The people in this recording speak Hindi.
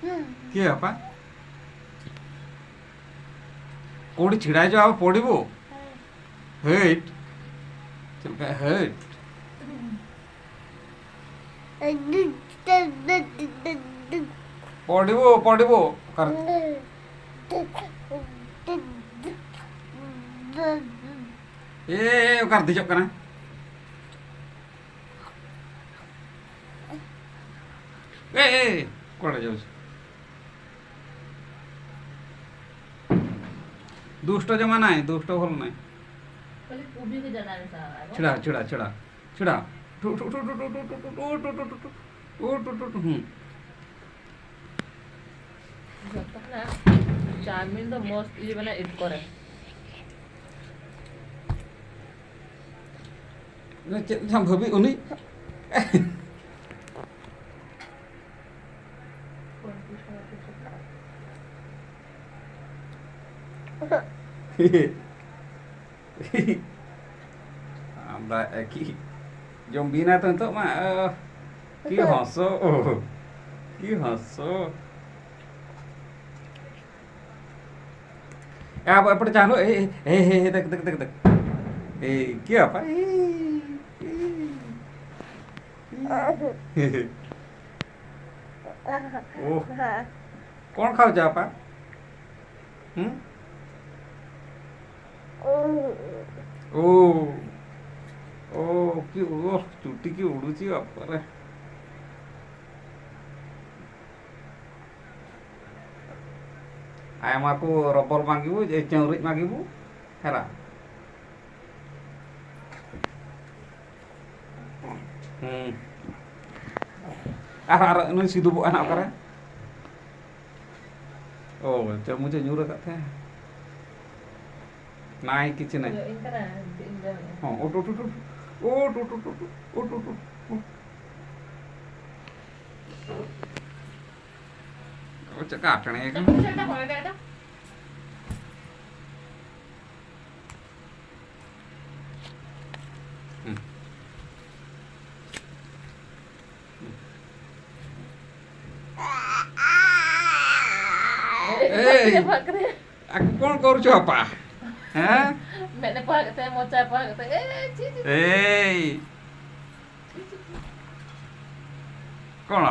କିଏ ବାପା କୋଉଠି ଛିଡ଼ା ହେଇଛ ଆଉ ପଡ଼ିବୁ ହେଇଟ୍ ହେଇଟ୍ ପଡ଼ିବୁ ପଡ଼ିବୁ ए कर दी चक्कर ए कौन जाऊ दुष्ट जमा ना दुष्ट भल ना छिड़ा छिड़ा छिड़ा छिड़ा चाउमिन तो मस्त ये बना इट करे हम भाभी उन्हीं की जम बिना तो मा की हंसो की हंसो आप एपटे चालो ए ए ए देख देख देख देख ए क्या पा ओ कौन खाओ जा पा ओ ओ की ओ चुटी की उड़ूची बापर आयमा को रबर मांगू चौरी मांगू है नुई सिदुब अना करे ओ च मुझे ᱧᱩᱨ ᱟᱠᱟᱫ थे नाई किसी नहीं हाँ उठ उठ उठ उठ उठ उठ उठ उठ उठ चका आटने का कौन करू आपा हैं मैंने पागते मोचा पागते ए कौन